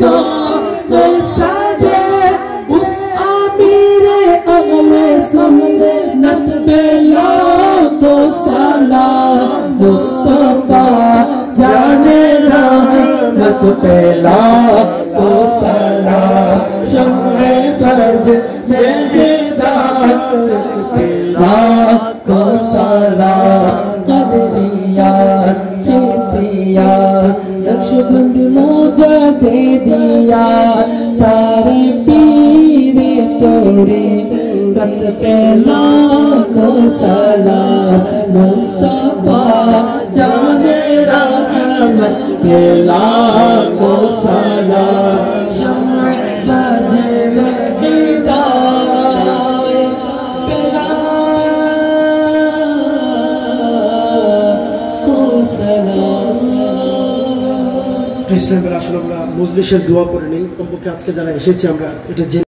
में साजे उस आमीरे अगले सुन्नत पे लाखों सलाम मुस्तफा जाने रहमत पे लाखों सलाम शम्मे बज में हिदायत पे लाखों सलाम कदरिया चिश्तिया नक्शबंद मौजा दे दिया सारे पीरे तोरे कद पे लाखों सलाम मुस्तफा जाने रहमत पे लाखों सलाम शम्मे बज में हिदायत पे लाखों सलाम। ইসলামের আসলে আমরা মজলিসের দোয়া পড়ে নেই, কমপক্ষে আজকে যারা এসেছি আমরা এটা